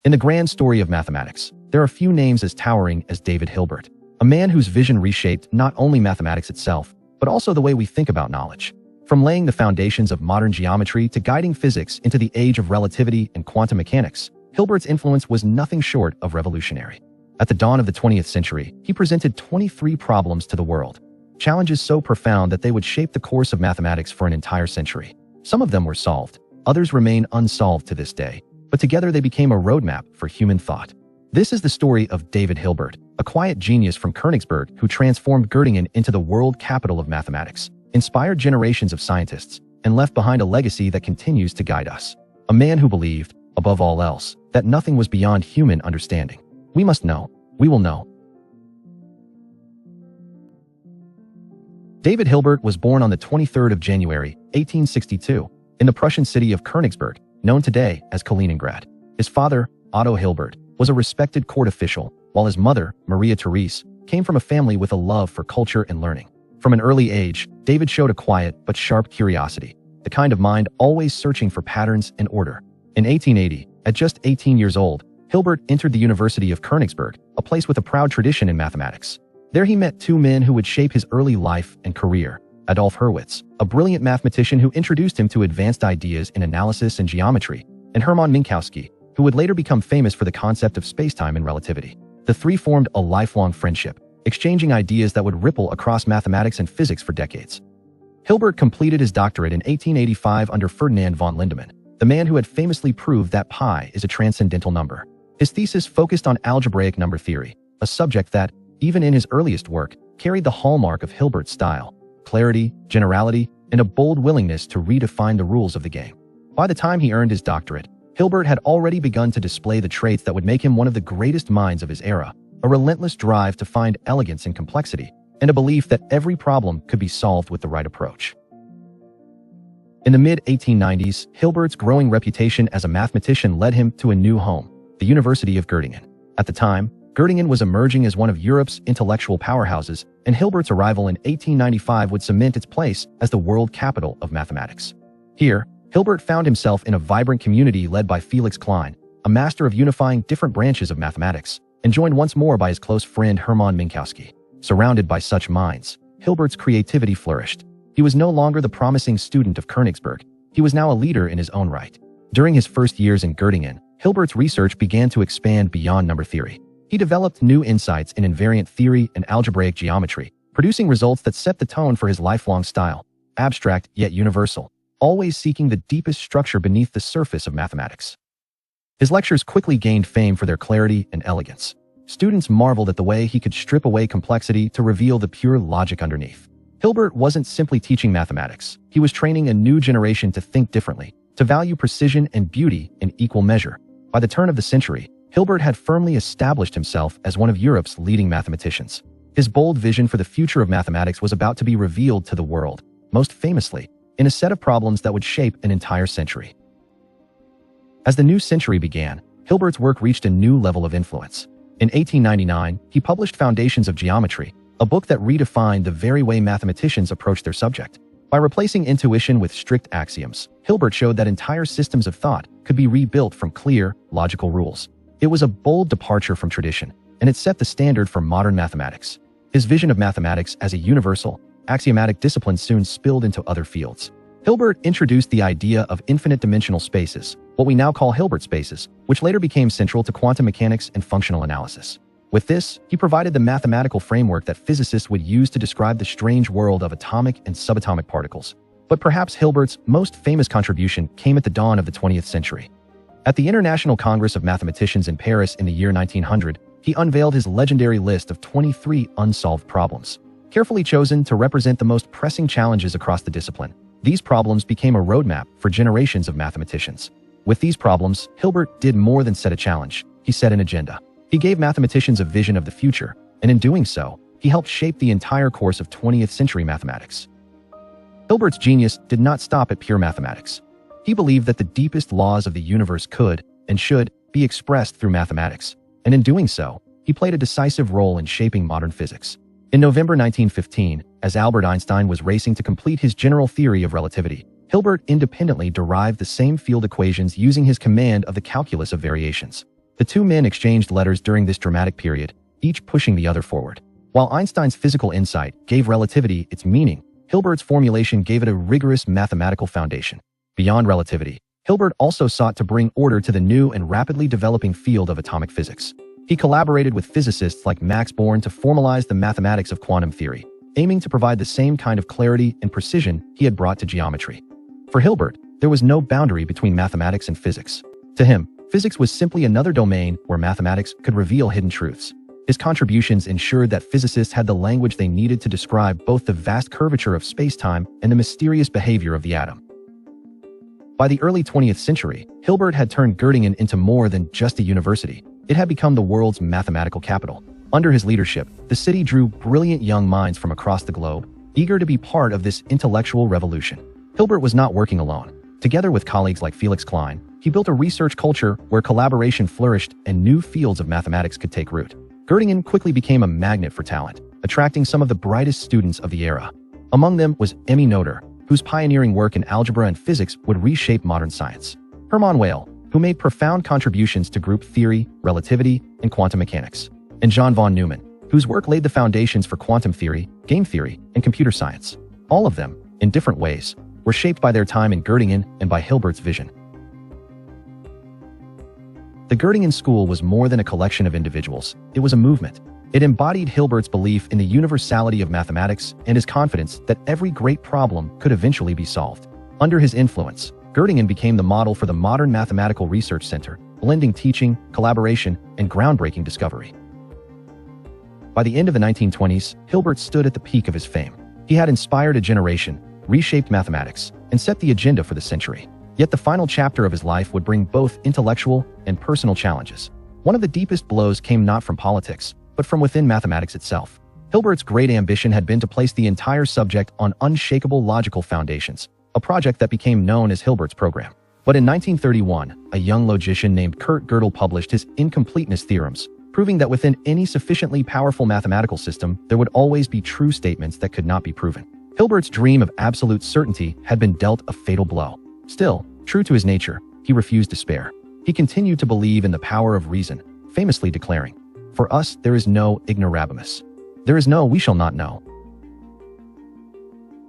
In the grand story of mathematics, there are few names as towering as David Hilbert, a man whose vision reshaped not only mathematics itself, but also the way we think about knowledge. From laying the foundations of modern geometry to guiding physics into the age of relativity and quantum mechanics, Hilbert's influence was nothing short of revolutionary. At the dawn of the 20th century, he presented 23 problems to the world, challenges so profound that they would shape the course of mathematics for an entire century. Some of them were solved, others remain unsolved to this day, but together they became a roadmap for human thought. This is the story of David Hilbert, a quiet genius from Königsberg who transformed Göttingen into the world capital of mathematics, inspired generations of scientists, and left behind a legacy that continues to guide us. A man who believed, above all else, that nothing was beyond human understanding. We must know. We will know. David Hilbert was born on the 23rd of January, 1862, in the Prussian city of Königsberg, known today as Kaliningrad. His father, Otto Hilbert, was a respected court official, while his mother, Maria Therese, came from a family with a love for culture and learning. From an early age, David showed a quiet but sharp curiosity, the kind of mind always searching for patterns and order. In 1880, at just 18 years old, Hilbert entered the University of Königsberg, a place with a proud tradition in mathematics. There he met two men who would shape his early life and career: Adolf Hurwitz, a brilliant mathematician who introduced him to advanced ideas in analysis and geometry, and Hermann Minkowski, who would later become famous for the concept of spacetime and relativity. The three formed a lifelong friendship, exchanging ideas that would ripple across mathematics and physics for decades. Hilbert completed his doctorate in 1885 under Ferdinand von Lindemann, the man who had famously proved that pi is a transcendental number. His thesis focused on algebraic number theory, a subject that, even in his earliest work, carried the hallmark of Hilbert's style: clarity, generality, and a bold willingness to redefine the rules of the game. By the time he earned his doctorate, Hilbert had already begun to display the traits that would make him one of the greatest minds of his era: a relentless drive to find elegance in complexity, and a belief that every problem could be solved with the right approach. In the mid-1890s, Hilbert's growing reputation as a mathematician led him to a new home, the University of Göttingen. At the time, Göttingen was emerging as one of Europe's intellectual powerhouses, and Hilbert's arrival in 1895 would cement its place as the world capital of mathematics. Here, Hilbert found himself in a vibrant community led by Felix Klein, a master of unifying different branches of mathematics, and joined once more by his close friend Hermann Minkowski. Surrounded by such minds, Hilbert's creativity flourished. He was no longer the promising student of Königsberg. He was now a leader in his own right. During his first years in Göttingen, Hilbert's research began to expand beyond number theory. He developed new insights in invariant theory and algebraic geometry, producing results that set the tone for his lifelong style: abstract yet universal, always seeking the deepest structure beneath the surface of mathematics. His lectures quickly gained fame for their clarity and elegance. Students marveled at the way he could strip away complexity to reveal the pure logic underneath. Hilbert wasn't simply teaching mathematics. He was training a new generation to think differently, to value precision and beauty in equal measure. By the turn of the century, Hilbert had firmly established himself as one of Europe's leading mathematicians. His bold vision for the future of mathematics was about to be revealed to the world, most famously, in a set of problems that would shape an entire century. As the new century began, Hilbert's work reached a new level of influence. In 1899, he published Foundations of Geometry, a book that redefined the very way mathematicians approach their subject. By replacing intuition with strict axioms, Hilbert showed that entire systems of thought could be rebuilt from clear, logical rules. It was a bold departure from tradition, and it set the standard for modern mathematics. His vision of mathematics as a universal, axiomatic discipline soon spilled into other fields. Hilbert introduced the idea of infinite-dimensional spaces, what we now call Hilbert spaces, which later became central to quantum mechanics and functional analysis. With this, he provided the mathematical framework that physicists would use to describe the strange world of atomic and subatomic particles. But perhaps Hilbert's most famous contribution came at the dawn of the 20th century. At the International Congress of Mathematicians in Paris in the year 1900, he unveiled his legendary list of 23 unsolved problems, carefully chosen to represent the most pressing challenges across the discipline. These problems became a roadmap for generations of mathematicians. With these problems, Hilbert did more than set a challenge. He set an agenda. He gave mathematicians a vision of the future, and in doing so, he helped shape the entire course of 20th century mathematics. Hilbert's genius did not stop at pure mathematics. He believed that the deepest laws of the universe could, and should, be expressed through mathematics, and in doing so, he played a decisive role in shaping modern physics. In November 1915, as Albert Einstein was racing to complete his general theory of relativity, Hilbert independently derived the same field equations using his command of the calculus of variations. The two men exchanged letters during this dramatic period, each pushing the other forward. While Einstein's physical insight gave relativity its meaning, Hilbert's formulation gave it a rigorous mathematical foundation. Beyond relativity, Hilbert also sought to bring order to the new and rapidly developing field of atomic physics. He collaborated with physicists like Max Born to formalize the mathematics of quantum theory, aiming to provide the same kind of clarity and precision he had brought to geometry. For Hilbert, there was no boundary between mathematics and physics. To him, physics was simply another domain where mathematics could reveal hidden truths. His contributions ensured that physicists had the language they needed to describe both the vast curvature of space-time and the mysterious behavior of the atom. By the early 20th century, Hilbert had turned Göttingen into more than just a university. It had become the world's mathematical capital. Under his leadership, the city drew brilliant young minds from across the globe, eager to be part of this intellectual revolution. Hilbert was not working alone. Together with colleagues like Felix Klein, he built a research culture where collaboration flourished and new fields of mathematics could take root. Göttingen quickly became a magnet for talent, attracting some of the brightest students of the era. Among them was Emmy Noether, whose pioneering work in algebra and physics would reshape modern science. Hermann Weyl, who made profound contributions to group theory, relativity, and quantum mechanics. And John von Neumann, whose work laid the foundations for quantum theory, game theory, and computer science. All of them, in different ways, were shaped by their time in Göttingen and by Hilbert's vision. The Göttingen School was more than a collection of individuals. It was a movement. It embodied Hilbert's belief in the universality of mathematics and his confidence that every great problem could eventually be solved. Under his influence, Göttingen became the model for the modern mathematical research center, blending teaching, collaboration, and groundbreaking discovery. By the end of the 1920s, Hilbert stood at the peak of his fame. He had inspired a generation, reshaped mathematics, and set the agenda for the century. Yet the final chapter of his life would bring both intellectual and personal challenges. One of the deepest blows came not from politics, but from within mathematics itself. Hilbert's great ambition had been to place the entire subject on unshakable logical foundations, a project that became known as Hilbert's program. But in 1931, a young logician named Kurt Gödel published his incompleteness theorems, proving that within any sufficiently powerful mathematical system, there would always be true statements that could not be proven. Hilbert's dream of absolute certainty had been dealt a fatal blow. Still, true to his nature, he refused despair. He continued to believe in the power of reason, famously declaring, "For us there is no ignorabimus. There is no we shall not know."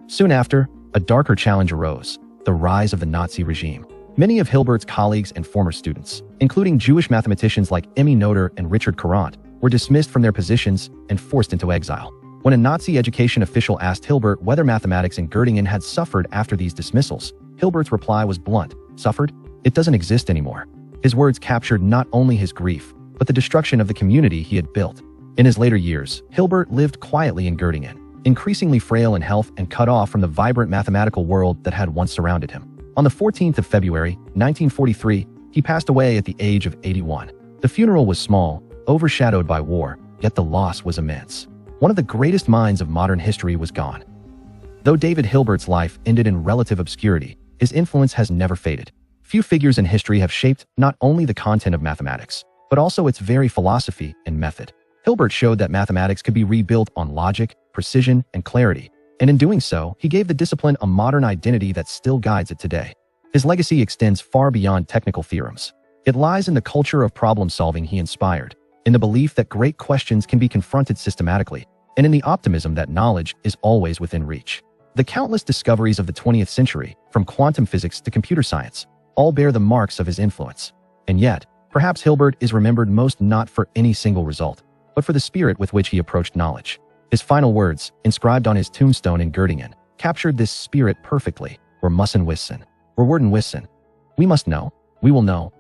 Soon after, a darker challenge arose, the rise of the Nazi regime. Many of Hilbert's colleagues and former students, including Jewish mathematicians like Emmy Noether and Richard Courant, were dismissed from their positions and forced into exile. When a Nazi education official asked Hilbert whether mathematics in Göttingen had suffered after these dismissals, Hilbert's reply was blunt: "Suffered? It doesn't exist anymore." His words captured not only his grief, but the destruction of the community he had built. In his later years, Hilbert lived quietly in Göttingen, increasingly frail in health and cut off from the vibrant mathematical world that had once surrounded him. On the 14th of February, 1943, he passed away at the age of 81. The funeral was small, overshadowed by war, yet the loss was immense. One of the greatest minds of modern history was gone. Though David Hilbert's life ended in relative obscurity, his influence has never faded. Few figures in history have shaped not only the content of mathematics, but also its very philosophy and method. Hilbert showed that mathematics could be rebuilt on logic, precision, and clarity, and in doing so, he gave the discipline a modern identity that still guides it today. His legacy extends far beyond technical theorems. It lies in the culture of problem-solving he inspired, in the belief that great questions can be confronted systematically, and in the optimism that knowledge is always within reach. The countless discoveries of the 20th century, from quantum physics to computer science, all bear the marks of his influence. And yet, perhaps Hilbert is remembered most not for any single result, but for the spirit with which he approached knowledge. His final words, inscribed on his tombstone in Göttingen, captured this spirit perfectly: "Wir müssen wissen. Wir werden wissen. We must know. We will know."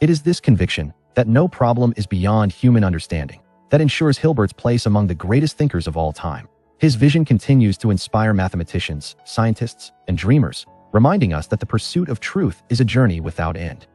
It is this conviction, that no problem is beyond human understanding, that ensures Hilbert's place among the greatest thinkers of all time. His vision continues to inspire mathematicians, scientists, and dreamers, reminding us that the pursuit of truth is a journey without end.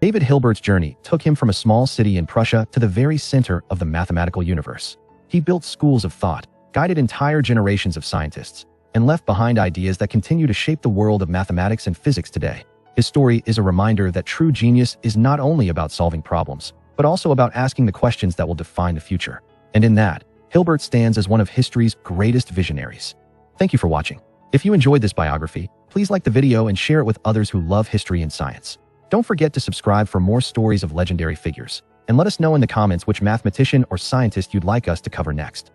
David Hilbert's journey took him from a small city in Prussia to the very center of the mathematical universe. He built schools of thought, guided entire generations of scientists, and left behind ideas that continue to shape the world of mathematics and physics today. His story is a reminder that true genius is not only about solving problems, but also about asking the questions that will define the future. And in that, Hilbert stands as one of history's greatest visionaries. Thank you for watching. If you enjoyed this biography, please like the video and share it with others who love history and science. Don't forget to subscribe for more stories of legendary figures, and let us know in the comments which mathematician or scientist you'd like us to cover next.